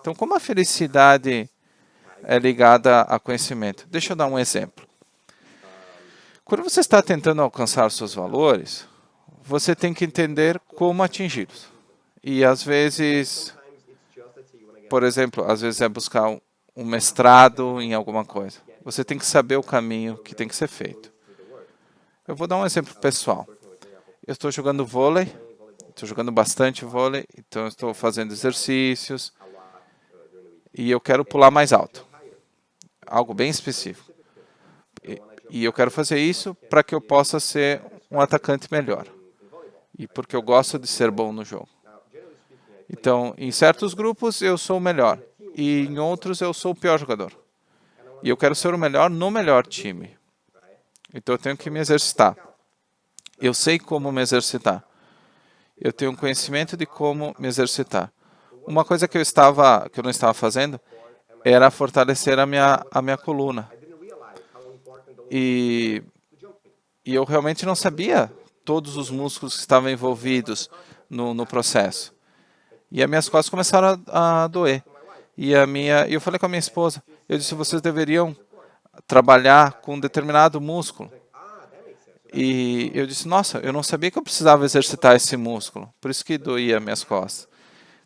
Então, como a felicidade é ligada a conhecimento? Deixa eu dar um exemplo. Quando você está tentando alcançar seus valores, você tem que entender como atingi-los. E às vezes, por exemplo, às vezes é buscar um mestrado em alguma coisa. Você tem que saber o caminho que tem que ser feito. Eu vou dar um exemplo pessoal. Eu estou jogando vôlei, estou jogando bastante vôlei, então eu estou fazendo exercícios e eu quero pular mais alto. Algo bem específico. E eu quero fazer isso para que eu possa ser um atacante melhor. E porque eu gosto de ser bom no jogo. Então, em certos grupos eu sou o melhor. E em outros eu sou o pior jogador. E eu quero ser o melhor no melhor time. Então eu tenho que me exercitar. Eu sei como me exercitar. Eu tenho um conhecimento de como me exercitar. Uma coisa que eu não estava fazendo era fortalecer a minha coluna. E eu realmente não sabia todos os músculos que estavam envolvidos no processo. E as minhas costas começaram a doer. E eu falei com a minha esposa, eu disse, vocês deveriam trabalhar com um determinado músculo. E eu disse, nossa, eu não sabia que eu precisava exercitar esse músculo, por isso que doía as minhas costas.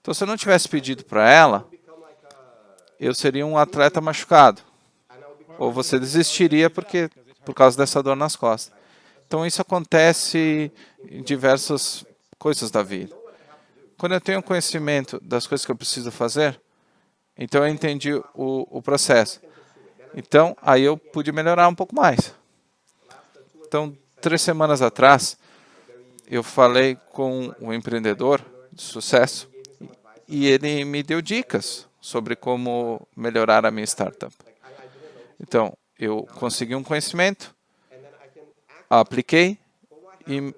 Então, se eu não tivesse pedido para ela, eu seria um atleta machucado. Ou você desistiria por causa dessa dor nas costas. Então, isso acontece em diversas coisas da vida. Quando eu tenho conhecimento das coisas que eu preciso fazer, então eu entendi o processo. Então, aí eu pude melhorar um pouco mais. Então, 3 semanas atrás, eu falei com um empreendedor de sucesso e ele me deu dicas sobre como melhorar a minha startup. Então, eu consegui um conhecimento, apliquei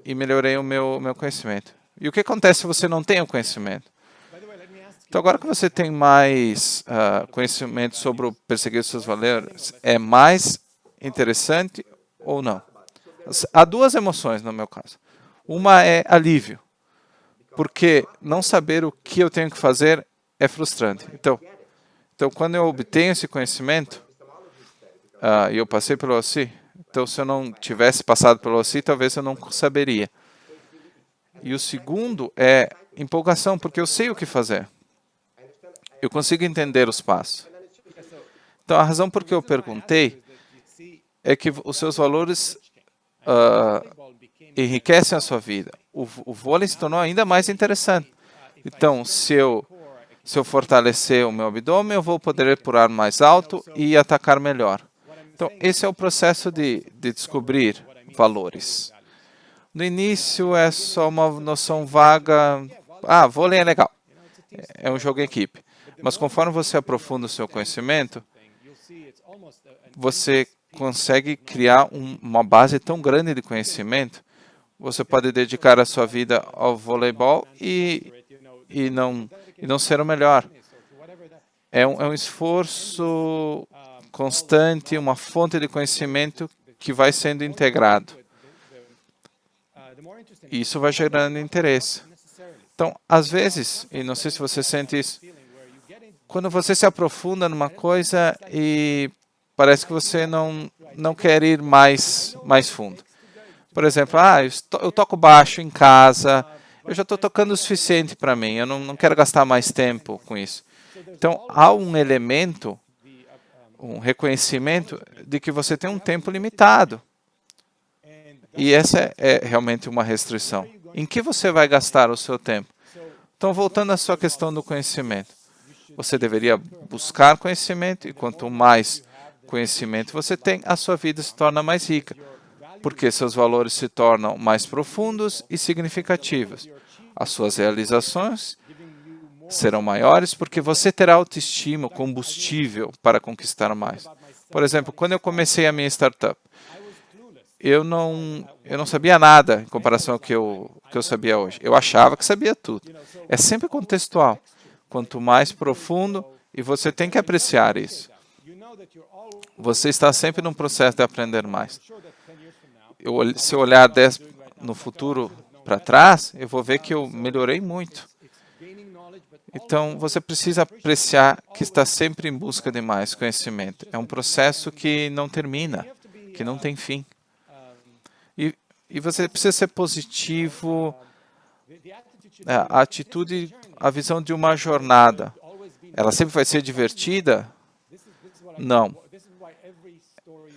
e melhorei o meu conhecimento. E o que acontece se você não tem o conhecimento? Então, agora que você tem mais conhecimento sobre o perseguir os seus valores, é mais interessante ou não? Há 2 emoções no meu caso. Uma é alívio, porque não saber o que eu tenho que fazer é frustrante. Então quando eu obtenho esse conhecimento, e eu passei pelo OSCE, então se eu não tivesse passado pelo OSCE, talvez eu não saberia. E o segundo é empolgação, porque eu sei o que fazer. Eu consigo entender os passos. Então, a razão por que eu perguntei é que os seus valores enriquecem a sua vida. O vôlei se tornou ainda mais interessante. Então, se eu fortalecer o meu abdômen, eu vou poder pular mais alto e atacar melhor. Então, esse é o processo de descobrir valores. No início é só uma noção vaga. Vôlei é legal. É um jogo em equipe. Mas conforme você aprofunda o seu conhecimento, você consegue criar uma base tão grande de conhecimento, você pode dedicar a sua vida ao voleibol e não ser o melhor. É um esforço constante, uma fonte de conhecimento que vai sendo integrado. E isso vai gerando interesse. Então, às vezes, e não sei se você sente isso, quando você se aprofunda numa coisa e parece que você não quer ir mais fundo. Por exemplo, eu toco baixo em casa, eu já estou tocando o suficiente para mim, eu não quero gastar mais tempo com isso. Então, há um elemento, um reconhecimento de que você tem um tempo limitado. E essa é realmente uma restrição. Em que você vai gastar o seu tempo? Então, voltando à sua questão do conhecimento. Você deveria buscar conhecimento e quanto mais conhecimento você tem, a sua vida se torna mais rica, porque seus valores se tornam mais profundos e significativos. As suas realizações serão maiores porque você terá autoestima, combustível para conquistar mais. Por exemplo, quando eu comecei a minha startup, eu não sabia nada em comparação ao que eu sabia hoje. Eu achava que sabia tudo. É sempre contextual. Quanto mais profundo, e você tem que apreciar isso. Você está sempre num processo de aprender mais. Se eu olhar no futuro para trás, eu vou ver que eu melhorei muito. Então, você precisa apreciar que está sempre em busca de mais conhecimento. É um processo que não termina, que não tem fim. E você precisa ser positivo. A atitude, a visão de uma jornada. Ela sempre vai ser divertida? Não.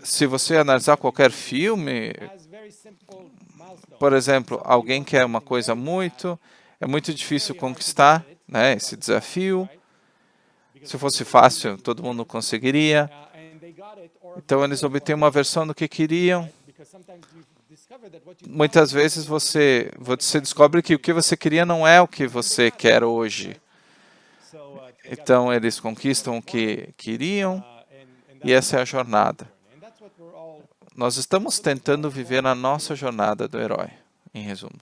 Se você analisar qualquer filme, por exemplo, alguém quer uma coisa é muito difícil conquistar, né, esse desafio. Se fosse fácil, todo mundo conseguiria. Então, eles obtêm uma versão do que queriam. Muitas vezes você descobre que o que você queria não é o que você quer hoje. Então, eles conquistam o que queriam e essa é a jornada. Nós estamos tentando viver a nossa jornada do herói, em resumo.